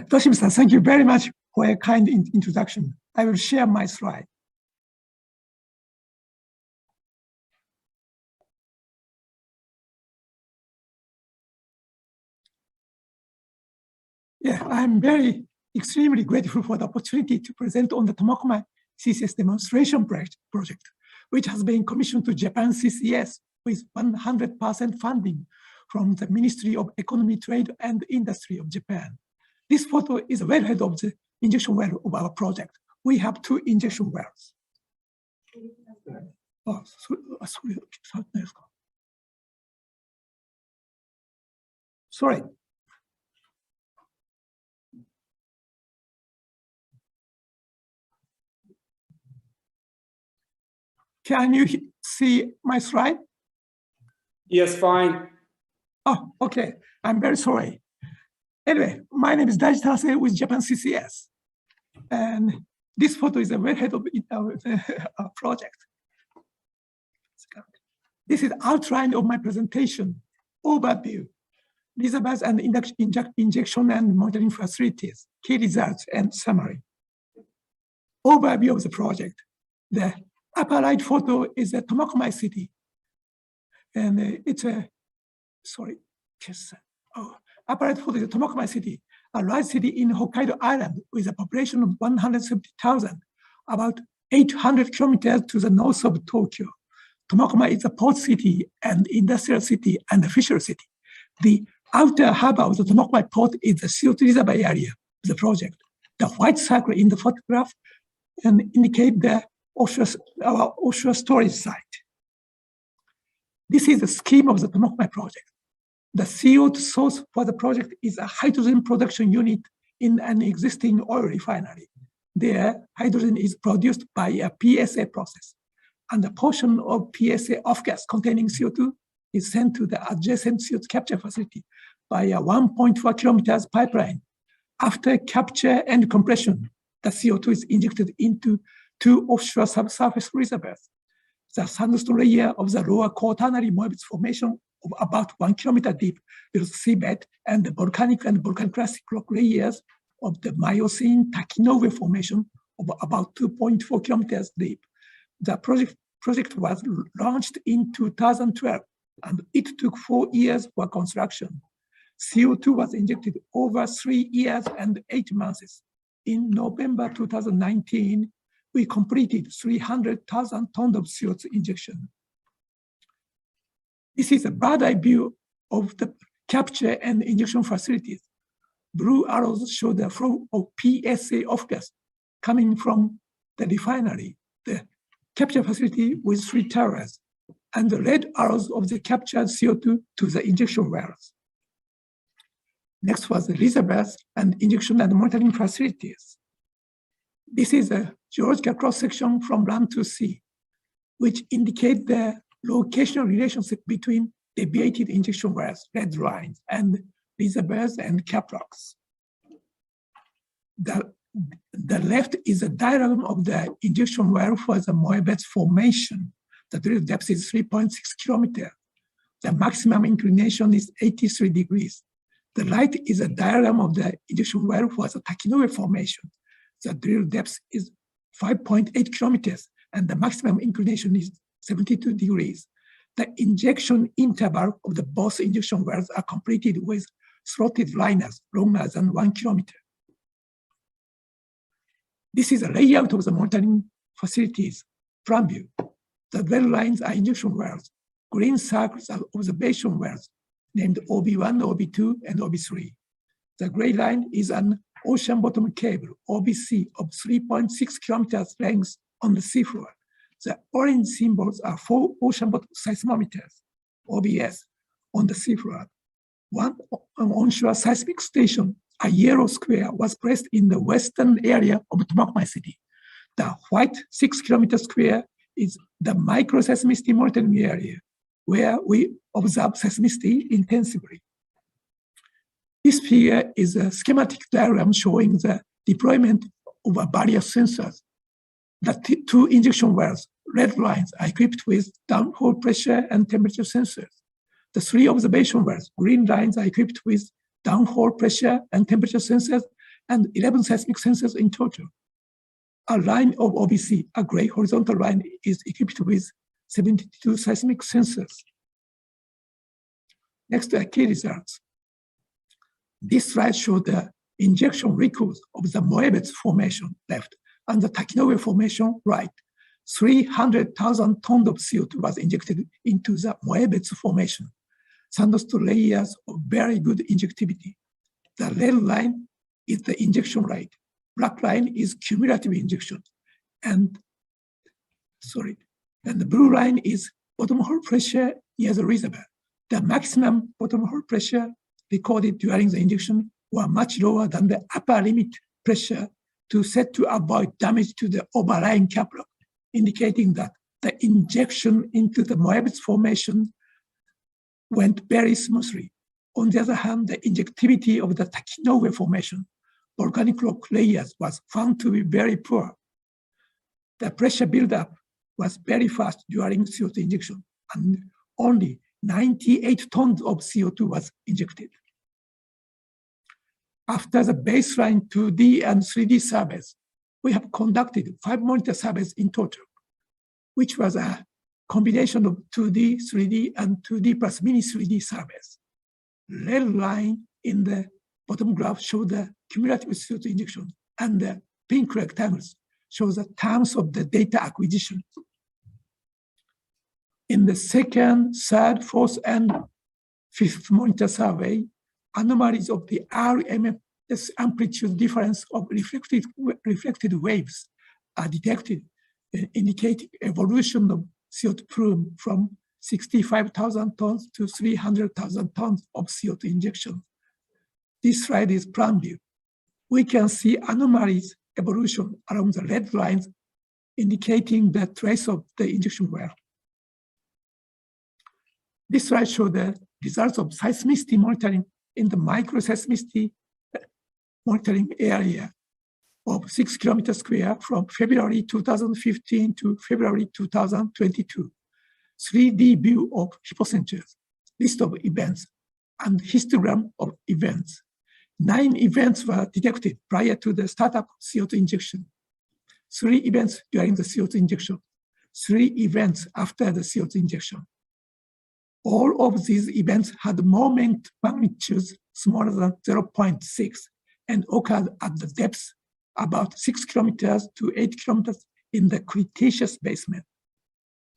Toshimi-san, thank you very much for a kind introduction. I will share my slide. Yeah, I'm extremely grateful for the opportunity to present on the Tomokomai CCS demonstration project, which has been commissioned to Japan CCS with 100% funding from the Ministry of Economy, Trade and Industry of Japan. This photo is a wellhead of the injection well of our project. We have 2 injection wells. Oh, sorry. Can you see my slide? Yes, fine. Oh, okay. I'm very sorry. Anyway, my name is Daiji Tanase with Japan CCS. And this photo is a wellhead of our project. This is outline of my presentation, overview, reservoirs and injection and monitoring facilities, key results and summary. Overview of the project. The upper right photo is the Tomokomai city. And it's a, sorry, just, oh, upper right photo is the Tomokomai city, a large city in Hokkaido Island with a population of 170,000, about 800 kilometers to the north of Tokyo. Tomokomai is a port city and industrial city and a fishery city. The outer harbor of the Tomokomai port is the CO2 reservoir area of the project. The white circle in the photograph indicate the our offshore storage site. This is the scheme of the Tomokomai project. The CO2 source for the project is a hydrogen production unit in an existing oil refinery. There, hydrogen is produced by a PSA process, and a portion of PSA off-gas containing CO2 is sent to the adjacent CO2 capture facility by a 1.4 kilometers pipeline. After capture and compression, the CO2 is injected into 2 offshore subsurface reservoirs. The sandstone layer of the lower quaternary Moebius formation of about 1 kilometer deep below the seabed, and the volcanic and volcaniclastic rock layers of the Miocene Takinove formation of about 2.4 kilometers deep. The project was launched in 2012, and it took 4 years for construction. CO2 was injected over 3 years and 8 months. In November 2019, we completed 300,000 tons of CO2 injection. This is a bird's-eye view of the capture and injection facilities. Blue arrows show the flow of PSA off-gas coming from the refinery, the capture facility with 3 towers, and the red arrows of the captured CO2 to the injection wells. Next was the reservoirs and injection and monitoring facilities. This is a geological cross-section from land to sea, which indicate the locational relationship between deviated injection wells, red lines, and reservoirs and cap rocks. The left is a diagram of the injection well for the Moebius formation. The drill depth is 3.6 kilometers. The maximum inclination is 83 degrees. The right is a diagram of the injection well for the Takinove formation. The drill depth is 5.8 kilometers, and the maximum inclination is 72 degrees. The injection interval of the both injection wells are completed with slotted liners longer than 1 kilometer. This is a layout of the monitoring facilities from view. The red lines are injection wells. Green circles are observation wells named OB1, OB2, and OB3. The gray line is an ocean bottom cable, OBC, of 3.6 kilometers length on the seafloor. The orange symbols are 4 ocean bottom seismometers, OBS, on the seafloor. One onshore seismic station, a yellow square, was placed in the western area of Tomokomai city. The white 6 kilometer square is the microseismicity monitoring area, where we observe seismicity intensively. This figure is a schematic diagram showing the deployment of various sensors. The 2 injection wells, red lines, are equipped with downhole pressure and temperature sensors. The 3 observation wells, green lines, are equipped with downhole pressure and temperature sensors, and 11 seismic sensors in total. A line of OBC, a gray horizontal line, is equipped with 72 seismic sensors. Next are key results. This slide shows the injection records of the Moebets formation left and the Takinoue formation right. 300,000 tons of CO2 was injected into the Moebets formation. Sandstone layers of very good injectivity. The red line is the injection rate. Black line is cumulative injection. And the blue line is bottom hole pressure near the reservoir. The maximum bottom hole pressure recorded during the injection were much lower than the upper limit pressure set to avoid damage to the overlying cap rock, indicating that the injection into the Moebets formation went very smoothly. On the other hand, the injectivity of the Takinoue formation, volcanic rock layers, was found to be very poor. The pressure buildup was very fast during CO2 injection, and only 98 tons of CO2 was injected. After the baseline 2D and 3D surveys, we have conducted 5 monitor surveys in total, which was a combination of 2D, 3D, and 2D plus mini 3D surveys. Red line in the bottom graph shows the cumulative CO2 injection, and the pink rectangles show the terms of the data acquisition. In the second, third, fourth, and fifth monitor survey, anomalies of the RMS amplitude difference of reflected waves are detected, indicating evolution of CO2 plume from 65,000 tons to 300,000 tons of CO2 injection. This slide is plan view. We can see anomalies evolution along the red lines, indicating the trace of the injection well. This slide shows the results of seismicity monitoring in the microseismicity monitoring area of 6 kilometers square from February 2015 to February 2022. 3D view of hypocenters, list of events, and histogram of events. 9 events were detected prior to the startup of CO2 injection. 3 events during the CO2 injection. 3 events after the CO2 injection. All of these events had moment magnitudes smaller than 0.6 and occurred at the depths about 6 kilometers to 8 kilometers in the Cretaceous basement.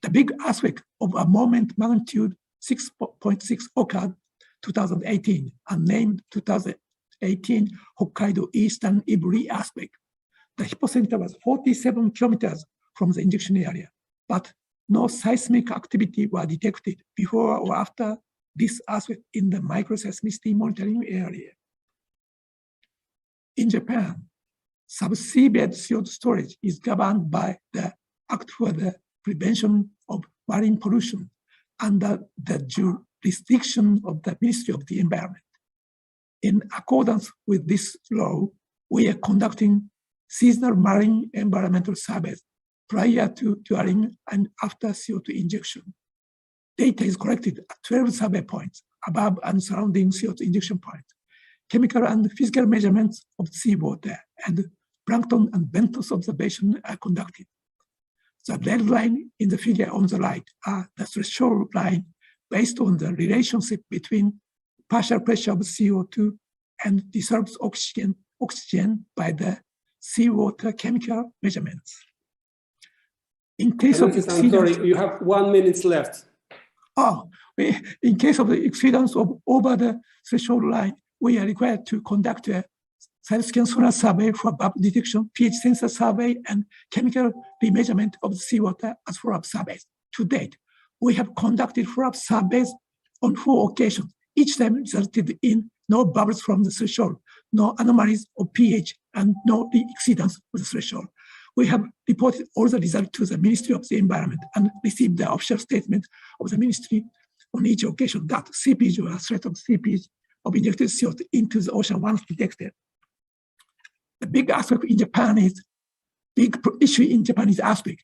The big earthquake of a moment magnitude 6.6 occurred 2018 and named 2018 Hokkaido Eastern Iburi earthquake. The hypocenter was 47 kilometers from the injection area, but no seismic activity was detected before or after this earthquake in the microseismicity monitoring area. In Japan, subsea bed CO2 storage is governed by the Act for the Prevention of Marine Pollution under the jurisdiction of the Ministry of the Environment. In accordance with this law, we are conducting seasonal marine environmental surveys prior to, during, and after CO2 injection. Data is collected at 12 survey points above and surrounding CO2 injection points. Chemical and physical measurements of seawater and plankton and benthos observation are conducted. The red line in the figure on the right are the threshold line based on the relationship between partial pressure of CO2 and dissolved oxygen by the seawater chemical measurements. In case of I'm sorry, you have 1 minute left. In case of the exceedance of over the threshold line, we are required to conduct a side-scan sonar survey for above detection, pH sensor survey, and chemical remeasurement of the seawater as follow-up surveys. To date, we have conducted follow-up surveys on 4 occasions. Each time resulted in no bubbles from the threshold, no anomalies of pH, and no exceedance of the threshold. We have reported all the results to the Ministry of the Environment and received the official statement of the ministry on each occasion that seepage or threat of seepage of injected CO2 into the ocean once detected. The big aspect in Japan is, big issue in Japan is earthquake.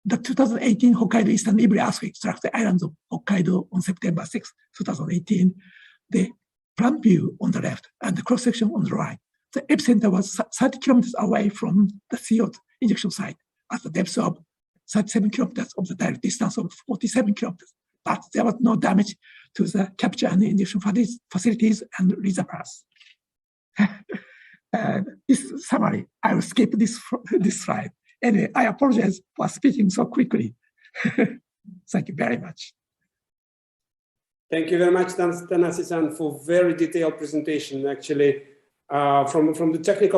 The 2018 Hokkaido Eastern Iburi earthquake struck the islands of Hokkaido on September 6, 2018. The plan view on the left and the cross-section on the right the epicenter was 30 kilometers away from the CO2 injection site at the depth of 37 kilometers of the direct distance of 47 kilometers. But there was no damage to the capture and injection facilities and reservoirs. This summary, I will skip this slide. Anyway, I apologize for speaking so quickly. Thank you very much. Thank you very much, Tanase-san, for very detailed presentation. Actually, from the technical